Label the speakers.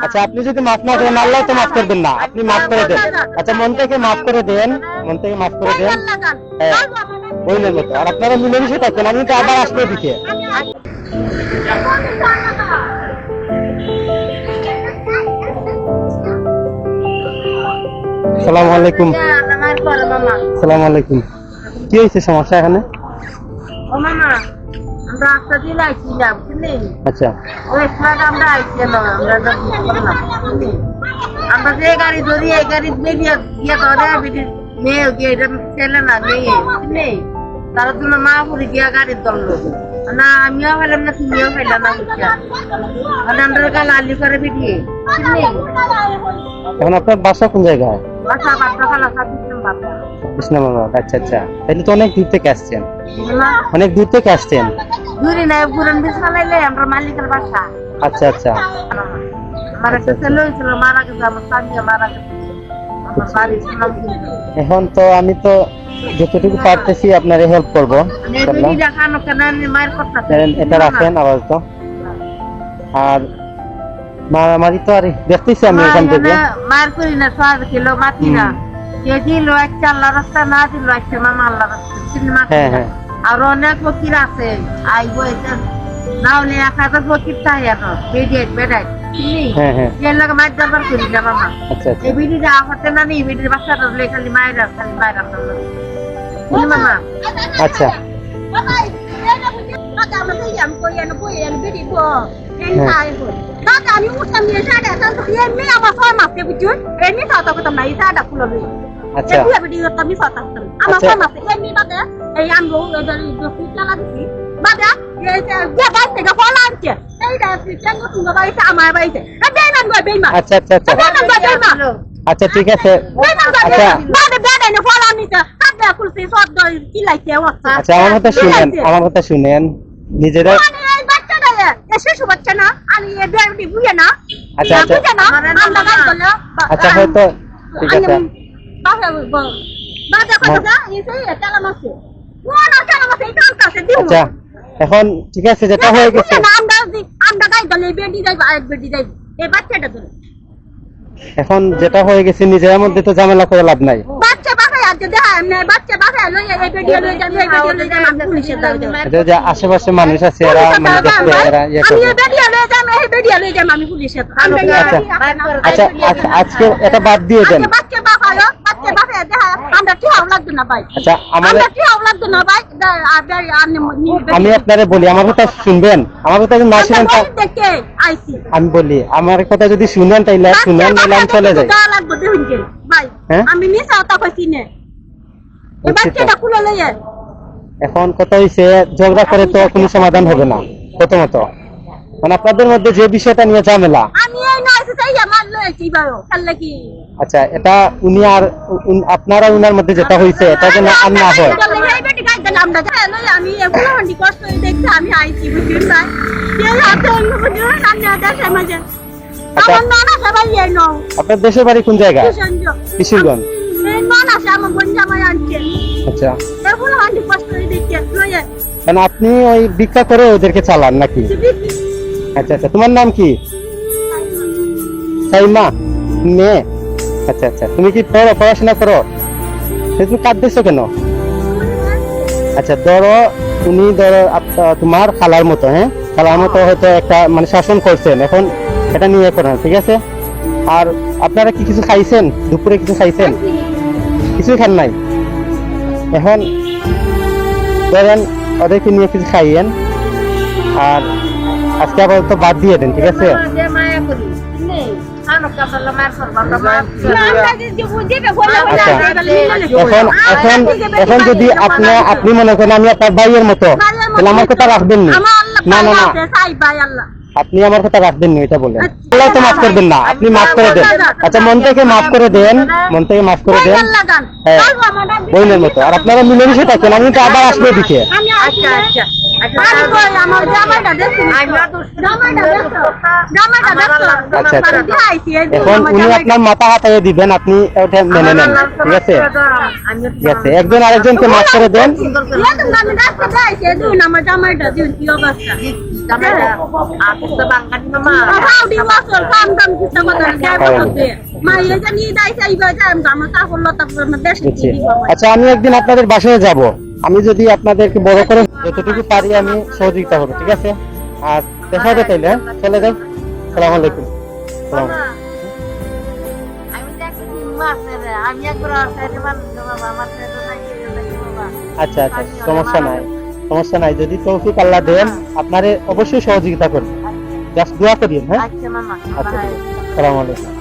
Speaker 1: আচ্ছা আপনি যদি মাফ না করেন আল্লাহ তো মাফ করবেন না, আপনি মাফ করে দেন। আচ্ছা মন থেকে মাফ করে দেন, মন থেকে মাফ করে দেন। হ্যাঁ বইনের মতো। আর আপনারা মিলেমিশে থাকেন, আমি তো আবার আসবো দিকে। আসসালামু আলাইকুম। আসসালামু আলাইকুম। কি হয়েছে সমস্যা এখানে?
Speaker 2: ও মামা আমরা রাস্তা দিয়ে আইছিলাম বুঝলি?
Speaker 1: আচ্ছা
Speaker 2: ওই সময় আমরা আইছিলাম, আমরা যে গাড়ি ধরি এই গাড়ি বেরিয়ে গিয়ে ধরে বেরিয়ে মেয়ে গিয়ে ছেলে না মেয়ে বুঝলি? তারা তুমি মা পড়ে গিয়া গাড়ি ধরলো না, আমিও ফেলাম না তুমিও ফেলাম না বুঝছি। মানে আমরা গাল আলি করে বেরিয়ে বুঝলি?
Speaker 1: এখন আপনার বাসা কোন জায়গায়?
Speaker 2: বাসা বাসা খালা সাথে বাবা
Speaker 1: কৃষ্ণবাবু। আচ্ছা আচ্ছা, তাহলে তো অনেক দূর থেকে আসছেন, অনেক দূর থেকে আসছেন।
Speaker 2: দূরে নাই পুরান বিশ ফালাইলে আমরা মালিকের বাসা।
Speaker 1: আচ্ছা আচ্ছা
Speaker 2: আমার একটা ছেলে হয়েছিল, মারা গেছে, আমার স্বামী মারা গেছে, আমার বাড়ি ছিলাম।
Speaker 1: এখন তো আমি তো যতটুকু পারতেছি আপনার হেল্প করবো। এটা রাখেন আপাতত। আর মারামারি তো আর দেখতেছি আমি এখান থেকে।
Speaker 2: মার করি না, সব ছিল মাতি না, কে দিল একটা আল্লাহ রাস্তা, না দিল একটা মামা আল্লাহ রাস্তা।
Speaker 1: হ্যাঁ হ্যাঁ।
Speaker 2: আর অনেক ফকির আছে আইব, এটা না হলে 1000 ফকির চাই এখন বেডেট বেডাই চিনি।
Speaker 1: হ্যাঁ হ্যাঁ।
Speaker 2: এর লাগে মাছ দরবার করি না মামা।
Speaker 1: আচ্ছা আচ্ছা।
Speaker 2: এই বিড়ি যা হতে না নি, বিড়ির বাচ্চাটা হলে খালি মায়ের বুঝলি মামা?
Speaker 1: আচ্ছা আচ্ছা ঠিক আছে। আচ্ছা আমার কথা শুনেন, আমার কথা শুনেন নিজেরা।
Speaker 2: শিশু বাচ্চা না আমি বুঝে না।
Speaker 1: আচ্ছা আচ্ছা আচ্ছা হয়তো ঠিক আছে। আচ্ছা এখন ঠিক আছে, যেটা হয়ে গেছে। এখন যেটা হয়ে গেছে নিজের মধ্যে তো ঝামেলা করে লাভ নাই। আশেপাশে মানুষ আছে, এরা মানে দেখবে, এরা ইয়ে করবে। আচ্ছা আচ্ছা আজকে এটা বাদ দিয়ে দেন। আচ্ছা আমি আপনারে বলি, আমার কথা শুনবেন? আমার কথা যদি না শুনেন, আমি বলি আমার কথা যদি শুনেন তাইলে শুনেন, নাহলে আমি চলে যাই। এখন কথা হইছে ঝগড়া করে তো কোনো সমাধান হবে না প্রথমত। মানে আপনাদের মধ্যে যে বিষয়টা নিয়ে ঝামেলা। আচ্ছা এটা উনি আর আপনারা উনার মধ্যে যেটা হয়েছে এটা যেন আর না হয়। আপনার দেশের বাড়ি কোন জায়গায়? কিশোরগঞ্জ। আচ্ছা আপনি ওই ভিক্ষা করে ওদেরকে চালান নাকি? আচ্ছা আচ্ছা তোমার নাম কি? সাইমা মেয়ে। আচ্ছা আচ্ছা তুমি কি পড়াশোনা করো? তুমি কাঁদতেছো কেন? আচ্ছা ধরো উনি ধরো তোমার খালার মতো, হ্যাঁ খালার মতো হয়তো একটা মানে শাসন করছেন, এখন এটা নিয়ে করেন ঠিক আছে। আর আপনারা কি কিছু খাইছেন? দুপুরে কিছু খাইছেন? কিছুই খান নাই? এখন ধরেন ওদেরকে নিয়ে কিছু খাইয়েন, আর আজকে আপাতত বাদ দিয়ে দেন ঠিক আছে। এখন যদি আপনি মনে করেন আমি আপনার ভাইয়ের মতো, তাহলে আমার কথা রাখবেন না। না না না আপনি আমার কথা রাখবেন না, এটা বলেন। আল্লাহ তো মাফ করবেন না, আপনি মাফ করে দেন। আচ্ছা মন থেকে মাফ করে দেন, মন থেকে মাফ করে দেন। হ্যাঁ বইনের মতো। আর আপনারা মিলেমিশে থাকেন, আমি তো আবার আসবো দিকে। আচ্ছা আচ্ছা এখন উনি আপনার মাথা হাতাইয়ে দিবেন, আপনি ওটা মেনে নেন ঠিক আছে। ঠিক আছে একজন আরেকজনকে মাফ করে দেন।
Speaker 2: জামাইরা আটটা বাঙালি মামা
Speaker 3: হাউডি ওয়াসল কাম কাম কিতা কথা যায় বলতে মাইয়া জানি দাই চাইবা যাম জামা কাপড় লতা দেশ
Speaker 1: বুঝছি। আচ্ছা আমি একদিন আপনাদের বাসায় যাব, আমি যদি আপনাদেরকে বড় করে যতটুকু পারি আমি সহযোগিতা করবো, ঠিক আছে? আর দেখা হবে তাইলে, হ্যাঁ? চলে যাই। সালাম আলাইকুম। সালাম।
Speaker 2: আমি দেখছি আছে রে আমি একবার সাইডে মানুষ বাবা আমার সাইডে নাই বাবা
Speaker 1: আচ্ছা আচ্ছা, সমস্যা নাই, সমস্যা নাই। যদি তৌফিক আল্লাহ দেন আপনারে অবশ্যই সহযোগিতা করবেন, জাস্ট দোয়া করিয়েন। হ্যাঁ,
Speaker 2: আচ্ছা মামা
Speaker 1: আচ্ছা, সালাম আলাইকুম।